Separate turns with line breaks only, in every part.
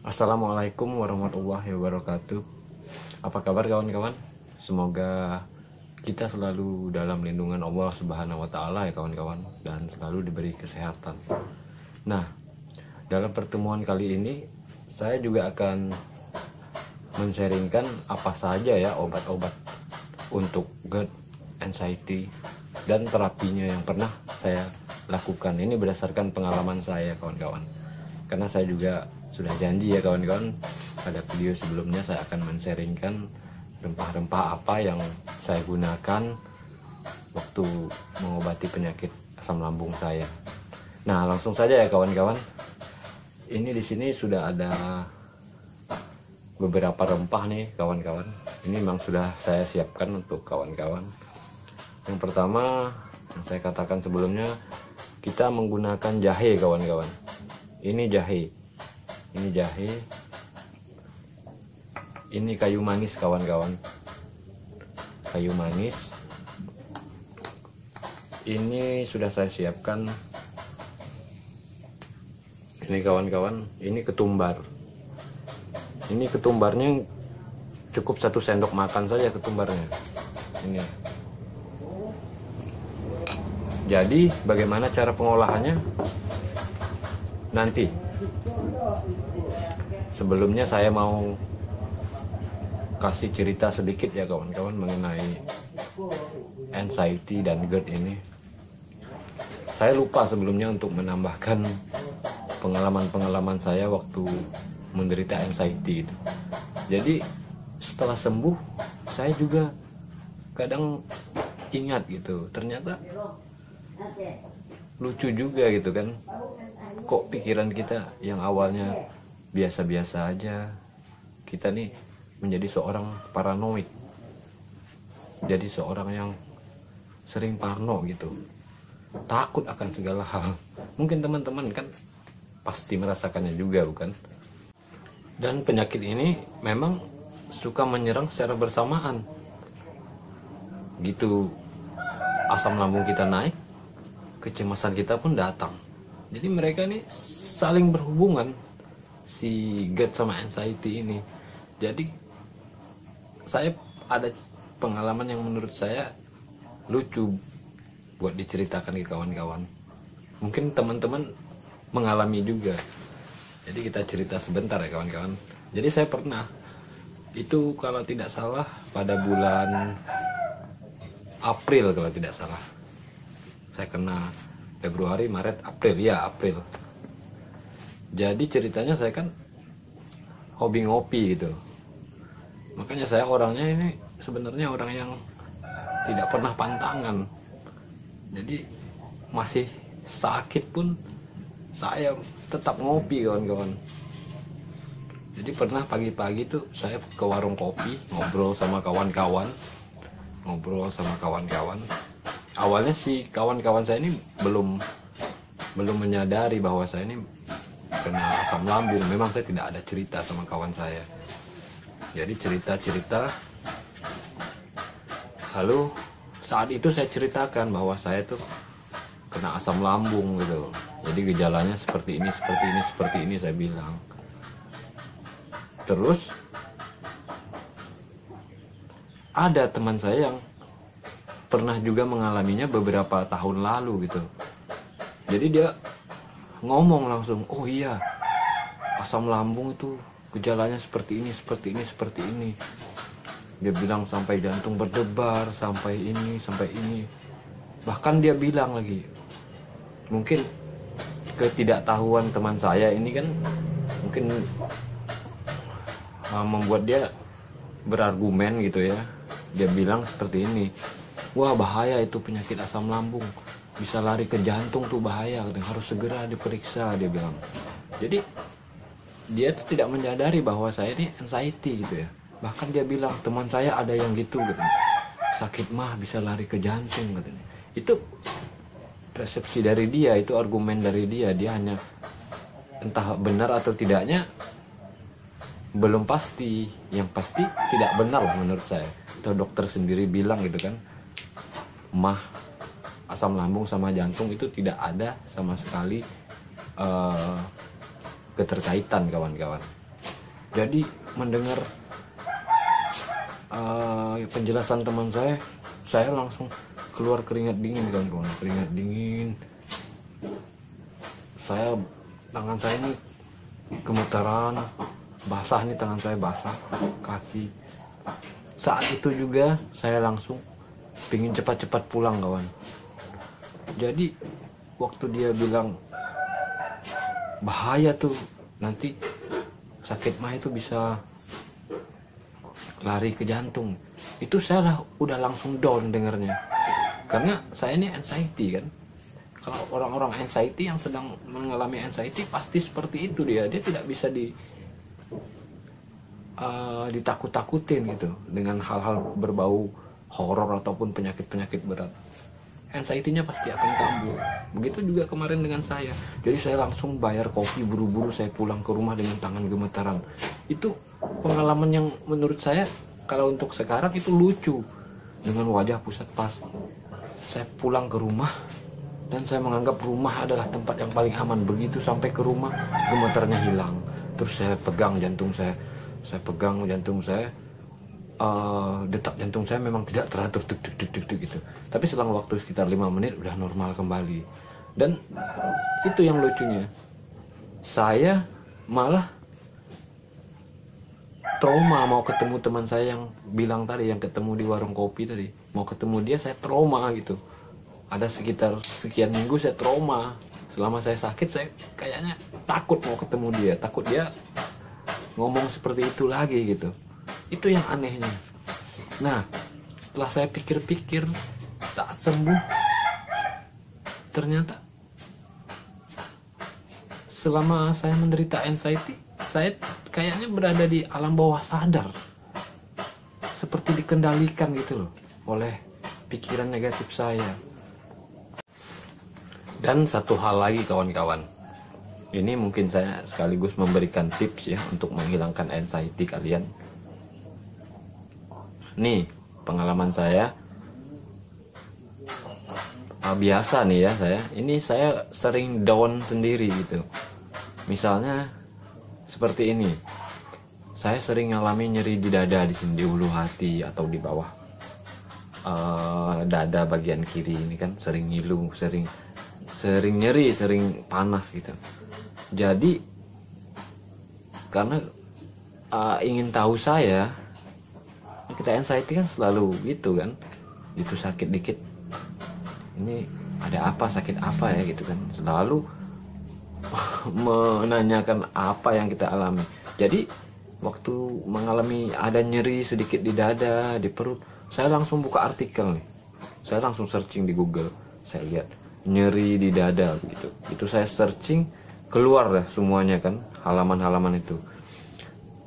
Assalamualaikum warahmatullahi wabarakatuh. Apa kabar kawan-kawan? Semoga kita selalu dalam lindungan Allah Subhanahu wa taala ya kawan-kawan, dan selalu diberi kesehatan. Nah, dalam pertemuan kali ini saya juga akan men-sharingkan apa saja ya obat-obat untuk GERD, anxiety, dan terapinya yang pernah saya lakukan. Ini berdasarkan pengalaman saya kawan-kawan. Karena saya juga sudah janji ya kawan-kawan, pada video sebelumnya saya akan men-sharingkan rempah-rempah apa yang saya gunakan waktu mengobati penyakit asam lambung saya. Nah, langsung saja ya kawan-kawan. Ini di sini sudah ada beberapa rempah nih kawan-kawan. Ini memang sudah saya siapkan untuk kawan-kawan. Yang pertama yang saya katakan sebelumnya, kita menggunakan jahe kawan-kawan. Ini jahe, ini kayu manis kawan-kawan, kayu manis. Ini sudah saya siapkan. Ini kawan-kawan, ini ketumbar. Ini ketumbarnya cukup 1 sendok makan saja ketumbarnya. Ini. Jadi bagaimana cara pengolahannya? Nanti. Sebelumnya saya mau kasih cerita sedikit ya kawan-kawan mengenai anxiety dan GERD ini. Saya lupa sebelumnya untuk menambahkan pengalaman-pengalaman saya waktu menderita anxiety itu. Jadi setelah sembuh saya juga kadang ingat gitu, ternyata lucu juga gitu kan. Kok pikiran kita yang awalnya biasa-biasa aja, kita nih menjadi seorang paranoid, jadi seorang yang sering parno gitu, takut akan segala hal. Mungkin teman-teman kan pasti merasakannya juga, bukan? Dan penyakit ini memang suka menyerang secara bersamaan gitu. Asam lambung kita naik, kecemasan kita pun datang. Jadi mereka nih saling berhubungan, si GERD sama anxiety ini. Jadi saya ada pengalaman yang menurut saya lucu buat diceritakan ke kawan-kawan. Mungkin teman-teman mengalami juga. Jadi kita cerita sebentar ya kawan-kawan. Jadi saya pernah, itu kalau tidak salah pada bulan April kalau tidak salah, saya kena Februari, Maret, April, ya April. Jadi ceritanya saya kan hobi ngopi gitu. Makanya saya orangnya ini sebenarnya orang yang tidak pernah pantangan. Jadi masih sakit pun saya tetap ngopi kawan-kawan. Jadi pernah pagi-pagi tuh saya ke warung kopi, ngobrol sama kawan-kawan. Awalnya si kawan-kawan saya ini belum menyadari bahwa saya ini kena asam lambung. Memang saya tidak ada cerita sama kawan saya. Jadi cerita-cerita. Lalu saat itu saya ceritakan bahwa saya tuh kena asam lambung gitu. Jadi gejalanya seperti ini saya bilang. Terus ada teman saya yang pernah juga mengalaminya beberapa tahun lalu gitu. Jadi dia ngomong langsung, oh iya, asam lambung itu gejalanya seperti ini. Dia bilang sampai jantung berdebar, sampai ini. Bahkan dia bilang lagi, mungkin ketidaktahuan teman saya ini kan mungkin membuat dia berargumen gitu ya. Dia bilang seperti ini, wah bahaya itu penyakit asam lambung, bisa lari ke jantung tuh bahaya, harus segera diperiksa, dia bilang. Jadi dia tuh tidak menyadari bahwa saya ini anxiety gitu ya. Bahkan dia bilang teman saya ada yang gitu katanya, sakit mah bisa lari ke jantung katanya. Itu persepsi dari dia, itu argumen dari dia. Dia hanya entah benar atau tidaknya belum pasti. Yang pasti tidak benar lah menurut saya. Atau dokter sendiri bilang gitu kan, mah asam lambung sama jantung itu tidak ada sama sekali keterkaitan kawan-kawan. Jadi mendengar penjelasan teman saya langsung keluar keringat dingin kawan-kawan, keringat dingin. Tangan saya ini gemetaran, basah nih, tangan saya basah, kaki. Saat itu juga saya langsung pingin cepat-cepat pulang kawan. Jadi waktu dia bilang bahaya tuh, nanti sakit mah itu bisa lari ke jantung, itu saya udah langsung down dengarnya. Karena saya ini anxiety kan. Kalau orang-orang anxiety yang sedang mengalami anxiety pasti seperti itu, dia tidak bisa ditakut-takutin gitu dengan hal-hal berbau horor ataupun penyakit-penyakit berat. Anxiety-nya pasti akan kambuh. Begitu juga kemarin dengan saya. Jadi saya langsung bayar kopi, buru-buru saya pulang ke rumah dengan tangan gemetaran. Itu pengalaman yang menurut saya kalau untuk sekarang itu lucu, dengan wajah pusat pas. Saya pulang ke rumah dan saya menganggap rumah adalah tempat yang paling aman. Begitu sampai ke rumah, gemetarnya hilang. Terus saya pegang jantung saya pegang jantung saya, detak jantung saya memang tidak teratur, deg gitu. Tapi selang waktu sekitar 5 menit udah normal kembali. Dan itu yang lucunya, saya malah trauma mau ketemu teman saya yang bilang tadi, yang ketemu di warung kopi tadi. Mau ketemu dia, saya trauma gitu. Ada sekitar sekian minggu saya trauma. Selama saya sakit, saya kayaknya takut mau ketemu dia, takut dia ngomong seperti itu lagi gitu. Itu yang anehnya. Nah, setelah saya pikir-pikir, saat sembuh, ternyata selama saya menderita anxiety, saya kayaknya berada di alam bawah sadar, seperti dikendalikan gitu loh oleh pikiran negatif saya. Dan satu hal lagi kawan-kawan, ini mungkin saya sekaligus memberikan tips ya untuk menghilangkan anxiety kalian. Nih pengalaman saya, biasa nih ya, saya sering down sendiri gitu. Misalnya seperti ini, saya sering ngalami nyeri di dada, di sini di ulu hati atau di bawah dada bagian kiri ini kan, sering ngilu, sering nyeri, sering panas gitu. Jadi karena ingin tahu saya, kita anxiety kan selalu gitu kan, itu sakit dikit, ini ada apa, sakit apa ya gitu kan, selalu menanyakan apa yang kita alami. Jadi waktu mengalami ada nyeri sedikit di dada, di perut, saya langsung buka artikel nih, saya langsung searching di Google, saya lihat nyeri di dada gitu, itu saya searching, keluar dah semuanya kan, halaman-halaman itu.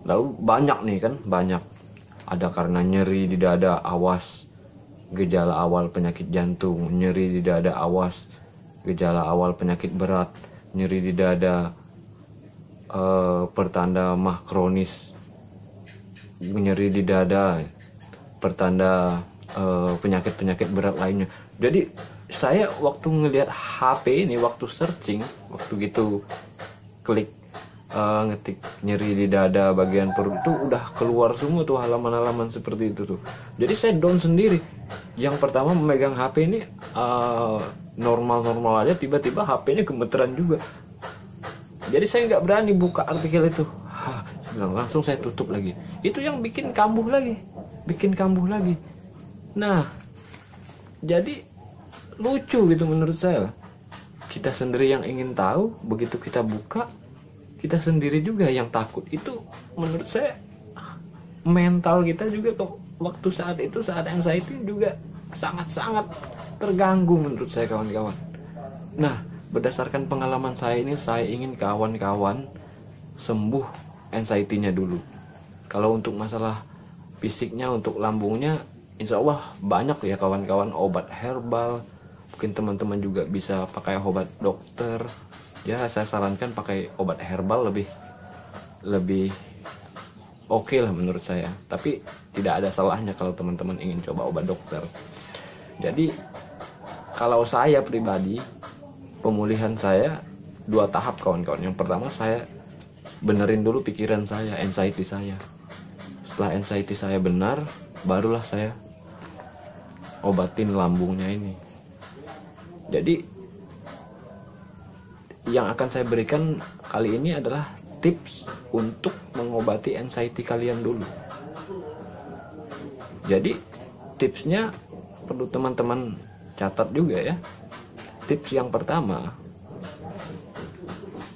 Lalu banyak nih kan, banyak. Ada karena nyeri di dada, awas gejala awal penyakit jantung. Nyeri di dada, awas gejala awal penyakit berat. Nyeri di dada, pertanda mah kronis. Nyeri di dada, pertanda penyakit-penyakit berat lainnya. Jadi saya waktu ngelihat HP ini, waktu searching, waktu gitu klik ngetik nyeri di dada bagian perut, tuh udah keluar semua tuh halaman-halaman seperti itu tuh. Jadi saya down sendiri. Yang pertama memegang HP ini normal-normal aja, tiba-tiba HP-nya gemeteran juga. Jadi saya nggak berani buka artikel itu. Langsung saya tutup lagi. Itu yang bikin kambuh lagi. Nah, jadi lucu gitu menurut saya. Kita sendiri yang ingin tahu, begitu kita buka, kita sendiri juga yang takut. Itu menurut saya mental kita juga waktu saat itu, saat anxiety juga sangat-sangat terganggu menurut saya kawan-kawan. Nah, berdasarkan pengalaman saya ini, saya ingin kawan-kawan sembuh anxiety-nya dulu. Kalau untuk masalah fisiknya, untuk lambungnya, insya Allah banyak ya kawan-kawan obat herbal. Mungkin teman-teman juga bisa pakai obat dokter. Ya, saya sarankan pakai obat herbal lebih oke lah menurut saya. Tapi tidak ada salahnya kalau teman-teman ingin coba obat dokter. Jadi kalau saya pribadi, pemulihan saya 2 tahap kawan-kawan. Yang pertama, saya benerin dulu pikiran saya, anxiety saya. Setelah anxiety saya benar, barulah saya obatin lambungnya ini. Jadi yang akan saya berikan kali ini adalah tips untuk mengobati anxiety kalian dulu. Jadi tipsnya perlu teman-teman catat juga ya. Tips yang pertama,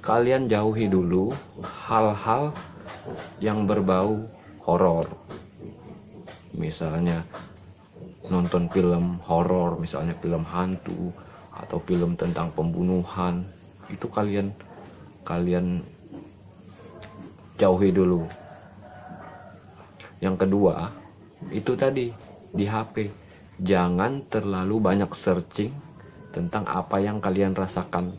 kalian jauhi dulu hal-hal yang berbau horor. Misalnya nonton film horor, misalnya film hantu atau film tentang pembunuhan, itu kalian jauhi dulu. Yang kedua, itu tadi di HP, jangan terlalu banyak searching tentang apa yang kalian rasakan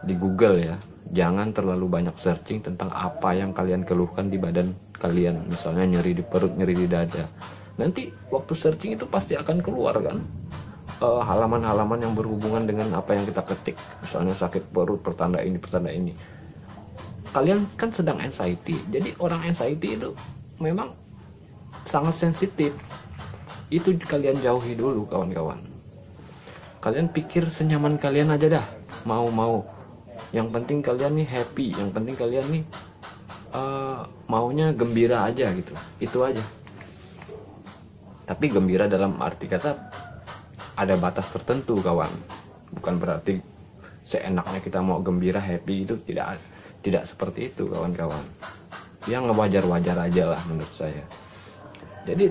di Google ya. Jangan terlalu banyak searching tentang apa yang kalian keluhkan di badan kalian, misalnya nyeri di perut, nyeri di dada. Nanti waktu searching itu pasti akan keluar kan halaman-halaman yang berhubungan dengan apa yang kita ketik, misalnya sakit perut, pertanda ini, pertanda ini. Kalian kan sedang anxiety, jadi orang anxiety itu memang sangat sensitif. Itu kalian jauhi dulu kawan-kawan. Kalian pikir senyaman kalian aja dah, mau yang penting kalian nih happy, yang penting kalian nih maunya gembira aja gitu, itu aja. Tapi gembira dalam arti kata ada batas tertentu kawan, bukan berarti seenaknya kita mau gembira happy, itu tidak seperti itu kawan-kawan. Yang wajar-wajar aja lah menurut saya. Jadi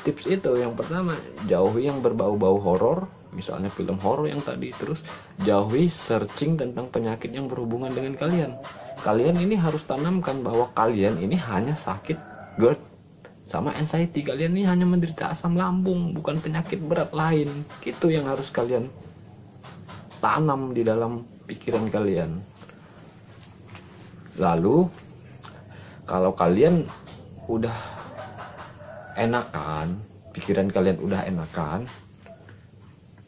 tips itu yang pertama, jauhi yang berbau-bau horor, misalnya film horor yang tadi. Terus jauhi searching tentang penyakit yang berhubungan dengan kalian. Kalian ini harus tanamkan bahwa kalian ini hanya sakit GERD sama anxiety. Kalian ini hanya menderita asam lambung, bukan penyakit berat lain. Itu yang harus kalian tanam di dalam pikiran kalian. Lalu kalau kalian udah enakan, pikiran kalian udah enakan,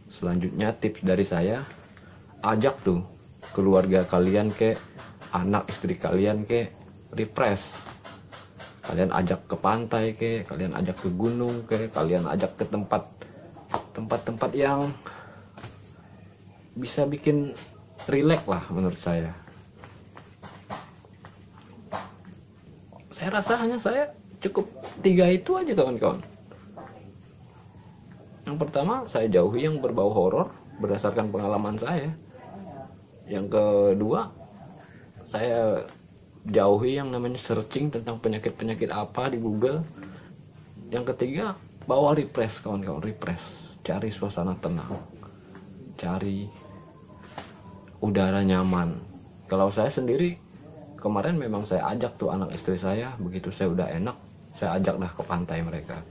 selanjutnya tips dari saya, ajak tuh keluarga kalian ke, anak istri kalian ke refresh. Kalian ajak ke pantai ke, kalian ajak ke gunung ke, kalian ajak ke tempat-tempat yang bisa bikin rileks lah menurut saya. Saya rasa hanya saya cukup 3 itu aja kawan-kawan. Yang pertama, saya jauhi yang berbau horor berdasarkan pengalaman saya. Yang kedua, saya jauhi yang namanya searching tentang penyakit-penyakit apa di Google. Yang ketiga, bawa refresh kawan-kawan, refresh. Cari suasana tenang, cari udara nyaman. Kalau saya sendiri kemarin memang saya ajak tuh anak istri saya, begitu saya udah enak, saya ajak dah ke pantai mereka.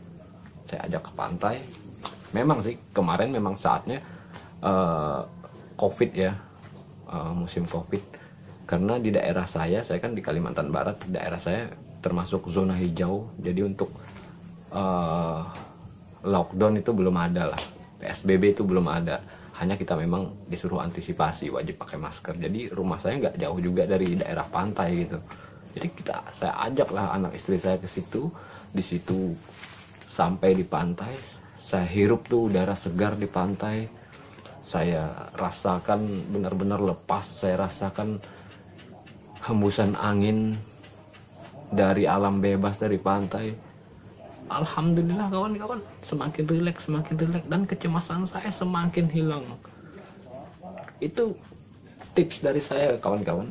Saya ajak ke pantai. Memang sih kemarin memang saatnya COVID ya, musim COVID. Karena di daerah saya kan di Kalimantan Barat, daerah saya termasuk zona hijau. Jadi untuk lockdown itu belum ada lah, PSBB itu belum ada. Hanya kita memang disuruh antisipasi, wajib pakai masker. Jadi rumah saya nggak jauh juga dari daerah pantai gitu. Jadi saya ajak lah anak istri saya ke situ. Di situ sampai di pantai, saya hirup tuh udara segar di pantai. Saya rasakan benar-benar lepas, saya rasakan hembusan angin dari alam bebas dari pantai. Alhamdulillah kawan-kawan, semakin rileks dan kecemasan saya semakin hilang. Itu tips dari saya kawan-kawan.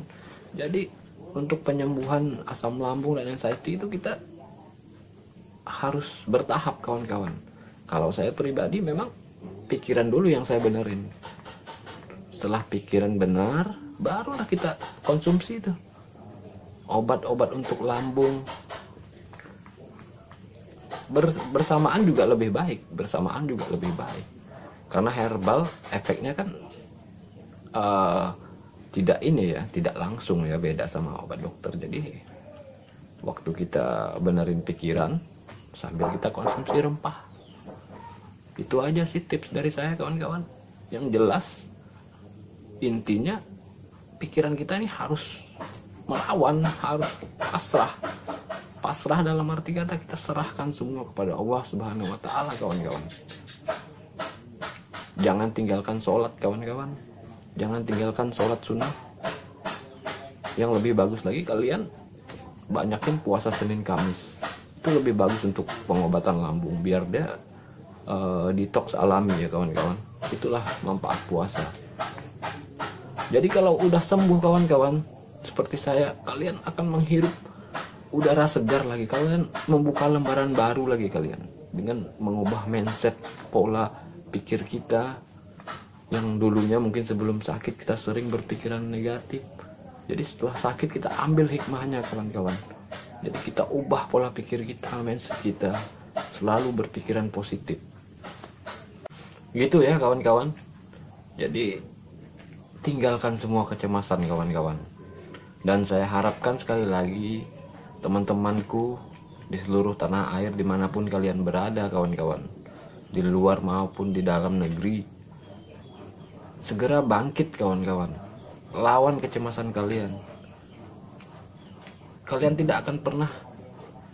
Jadi untuk penyembuhan asam lambung dan anxiety itu kita harus bertahap kawan-kawan. Kalau saya pribadi memang pikiran dulu yang saya benerin. Setelah pikiran benar, barulah kita konsumsi itu obat-obat untuk lambung. Bersamaan juga lebih baik, karena herbal efeknya kan tidak langsung ya, beda sama obat dokter. Jadi waktu kita benerin pikiran sambil kita konsumsi rempah, itu aja sih tips dari saya kawan-kawan. Yang jelas intinya pikiran kita ini harus melawan, harus pasrah dalam arti kata kita serahkan semua kepada Allah Subhanahu wa Ta'ala, kawan-kawan. Jangan tinggalkan sholat, kawan-kawan. Jangan tinggalkan sholat sunnah. Yang lebih bagus lagi, kalian banyakin puasa Senin Kamis. Itu lebih bagus untuk pengobatan lambung, biar dia detox alami ya, kawan-kawan. Itulah manfaat puasa. Jadi kalau udah sembuh, kawan-kawan, seperti saya, kalian akan menghirup udara segar lagi. Kalian membuka lembaran baru lagi, kalian, dengan mengubah mindset, pola pikir kita yang dulunya mungkin sebelum sakit kita sering berpikiran negatif. Jadi setelah sakit kita ambil hikmahnya, kawan-kawan. Jadi kita ubah pola pikir kita, mindset kita, selalu berpikiran positif. Gitu ya, kawan-kawan. Jadi tinggalkan semua kecemasan, kawan-kawan. Dan saya harapkan sekali lagi, teman-temanku di seluruh tanah air, dimanapun kalian berada, kawan-kawan, di luar maupun di dalam negeri, segera bangkit, kawan-kawan. Lawan kecemasan kalian. Kalian tidak akan pernah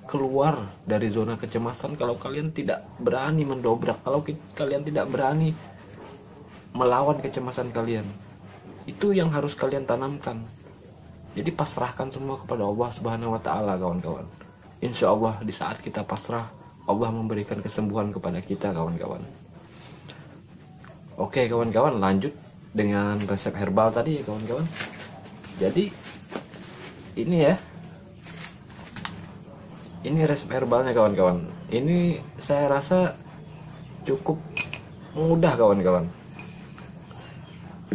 keluar dari zona kecemasan kalau kalian tidak berani mendobrak, kalau kalian tidak berani melawan kecemasan kalian. Itu yang harus kalian tanamkan. Jadi pasrahkan semua kepada Allah Subhanahu wa Ta'ala, kawan-kawan. Insya Allah di saat kita pasrah, Allah memberikan kesembuhan kepada kita, kawan-kawan. Oke, kawan-kawan, lanjut dengan resep herbal tadi ya, kawan-kawan. Jadi ini ya, ini resep herbalnya, kawan-kawan. Ini saya rasa cukup mudah, kawan-kawan.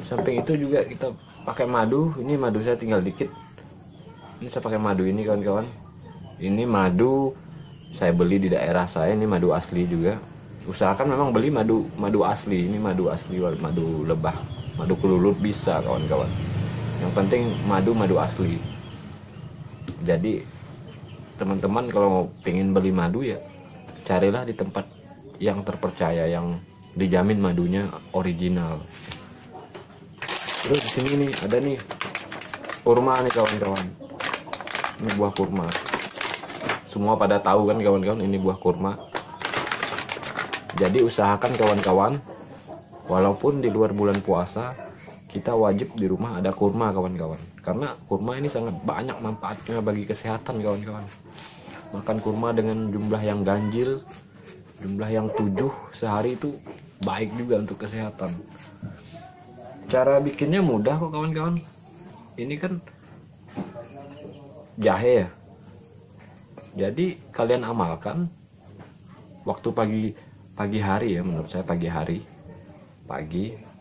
Samping itu juga kita pakai madu. Ini madu saya tinggal dikit. Ini saya pakai madu ini, kawan-kawan. Ini madu saya beli di daerah saya. Ini madu asli juga. Usahakan memang beli madu asli. Ini madu asli, madu lebah, madu kelulut bisa, kawan-kawan. Yang penting madu asli. Jadi teman-teman kalau pengen beli madu ya carilah di tempat yang terpercaya, yang dijamin madunya original. Terus di sini nih ada nih kurma nih, kawan-kawan. Ini buah kurma. Semua pada tahu kan, kawan-kawan, ini buah kurma. Jadi usahakan, kawan-kawan, walaupun di luar bulan puasa, kita wajib di rumah ada kurma, kawan-kawan. Karena kurma ini sangat banyak manfaatnya bagi kesehatan, kawan-kawan. Makan kurma dengan jumlah yang ganjil, jumlah yang 7 sehari itu baik juga untuk kesehatan. Cara bikinnya mudah kok, kawan-kawan. Ini kan jahe ya. Jadi kalian amalkan waktu pagi hari ya, menurut saya pagi hari.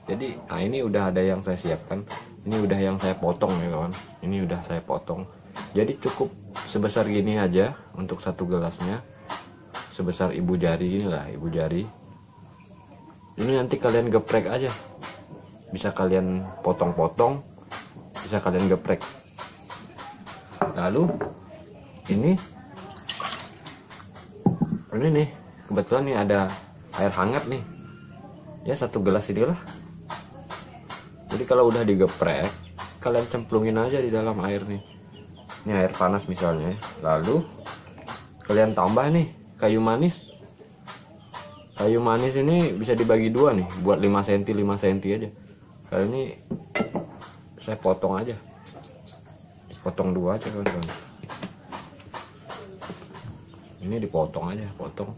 Jadi ini udah ada yang saya siapkan. Ini udah yang saya potong ya, kawan. Ini udah saya potong. Jadi cukup sebesar gini aja untuk satu gelasnya. Sebesar ibu jari inilah, ibu jari. Ini nanti kalian geprek aja. Bisa kalian potong-potong, bisa kalian geprek. Lalu ini nih, kebetulan nih ada air hangat nih. Ya, 1 gelas inilah. Jadi kalau udah digeprek, kalian cemplungin aja di dalam air nih. Ini air panas misalnya. Lalu kalian tambah nih kayu manis. Kayu manis ini bisa dibagi 2 nih, buat 5 cm aja. Kali ini saya potong aja, potong 2 aja, kawan-kawan. Ini dipotong aja, potong,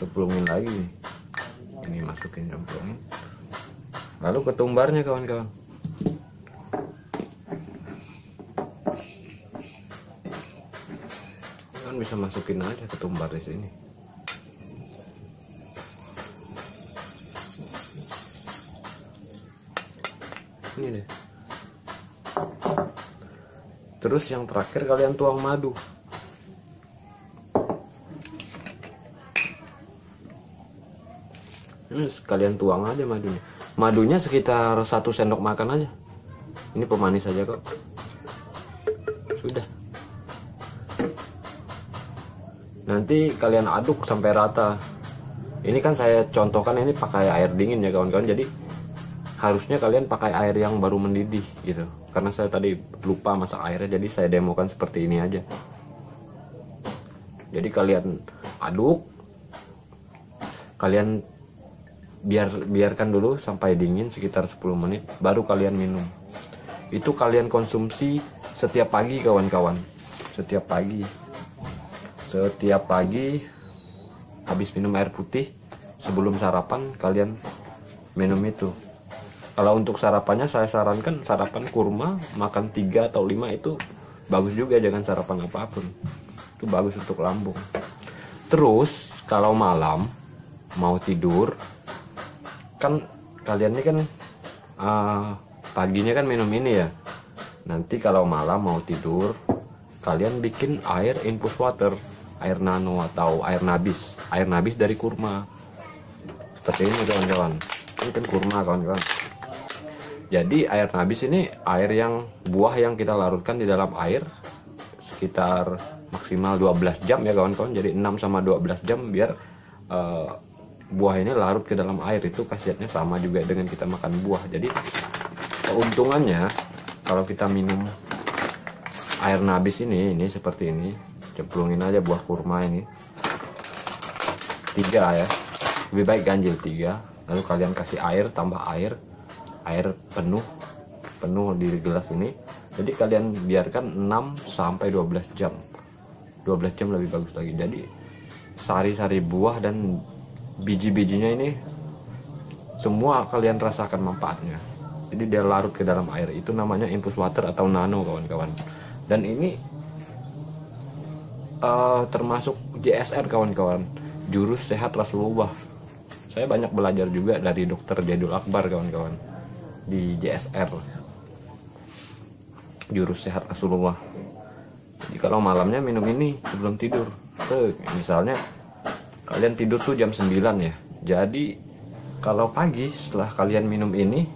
cemplungin lagi nih. Ini masukin, cemplungin. Lalu ketumbarnya, kawan-kawan. Kan bisa masukin aja ketumbar di sini. Ini deh. Terus yang terakhir kalian tuang madu. Ini sekalian tuang aja madunya. Madunya sekitar 1 sendok makan aja. Ini pemanis aja kok. Sudah. Nanti kalian aduk sampai rata. Ini kan saya contohkan ini pakai air dingin ya, kawan-kawan. Jadi harusnya kalian pakai air yang baru mendidih gitu. karena saya tadi lupa masak airnya, jadi saya demokan seperti ini aja. Jadi kalian aduk, kalian biarkan dulu sampai dingin sekitar 10 menit, baru kalian minum. Itu kalian konsumsi setiap pagi kawan-kawan, setiap pagi habis minum air putih sebelum sarapan kalian minum itu. Kalau untuk sarapannya saya sarankan sarapan kurma, makan 3 atau 5 itu bagus juga, jangan sarapan apapun. Itu bagus untuk lambung. Terus kalau malam mau tidur, kan kalian ini kan paginya kan minum ini ya. Nanti kalau malam mau tidur, kalian bikin air infus water, air nano atau air nabis dari kurma. Seperti ini kawan-kawan. Ini kan kurma kawan-kawan. Jadi air nabis ini air yang buah yang kita larutkan di dalam air sekitar maksimal 12 jam ya kawan-kawan. Jadi 6 sama 12 jam biar buah ini larut ke dalam air. Itu khasiatnya sama juga dengan kita makan buah. Jadi keuntungannya kalau kita minum air nabis ini seperti ini, cemplungin aja buah kurma ini 3 ya, lebih baik ganjil 3, lalu kalian kasih air, tambah air penuh di gelas ini. Jadi kalian biarkan 6 sampai 12 jam. 12 jam lebih bagus lagi. Jadi sari-sari buah dan biji-bijinya ini semua kalian rasakan manfaatnya. Jadi dia larut ke dalam air. Itu namanya infus water atau nano kawan-kawan. Dan ini termasuk JSR kawan-kawan, jurus sehat Rasulullah. Saya banyak belajar juga dari dokter Jadul Akbar kawan-kawan di JSR, jurus sehat Rasulullah. Jadi kalau malamnya minum ini sebelum tidur. Misalnya kalian tidur tuh jam 9 ya. Jadi kalau pagi setelah kalian minum ini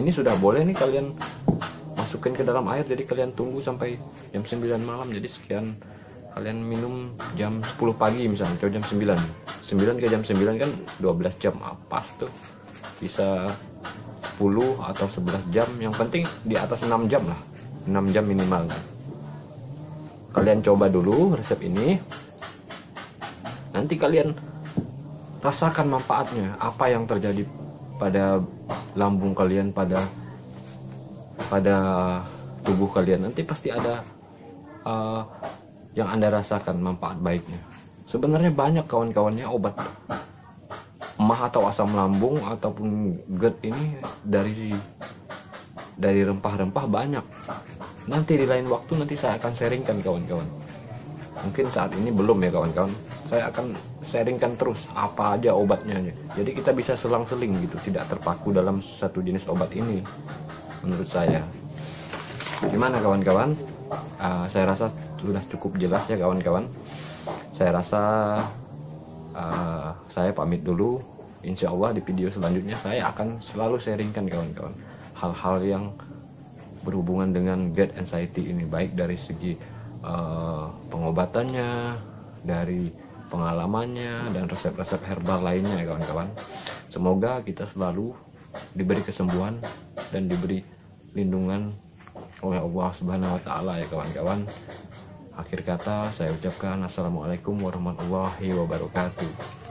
sudah boleh nih kalian masukin ke dalam air. Jadi kalian tunggu sampai jam 9 malam. Jadi sekian kalian minum jam 10 pagi misalnya, atau jam 9 ke jam 9 kan 12 jam, pas tuh. Bisa 10 atau 11 jam, yang penting di atas 6 jam lah, 6 jam minimal. Kalian coba dulu resep ini, nanti kalian rasakan manfaatnya, apa yang terjadi pada lambung kalian, pada tubuh kalian. Nanti pasti ada yang Anda rasakan manfaat baiknya. Sebenarnya banyak kawan-kawannya obat emah atau asam lambung ataupun GERD ini dari rempah-rempah banyak. Nanti di lain waktu nanti saya akan sharingkan kawan-kawan. Mungkin saat ini belum ya kawan-kawan. Saya akan sharingkan terus apa aja obatnya. Jadi kita bisa selang-seling gitu, tidak terpaku dalam satu jenis obat ini. Menurut saya. Gimana kawan-kawan? Saya rasa sudah cukup jelas ya kawan-kawan. Saya rasa saya pamit dulu. Insya Allah di video selanjutnya saya akan selalu sharingkan kawan-kawan hal-hal yang berhubungan dengan GERD anxiety ini, baik dari segi pengobatannya, dari pengalamannya, dan resep-resep herbal lainnya ya kawan-kawan. Semoga kita selalu diberi kesembuhan dan diberi lindungan oleh Allah Subhanahu wa Ta'ala ya kawan-kawan. Akhir kata saya ucapkan assalamualaikum warahmatullahi wabarakatuh.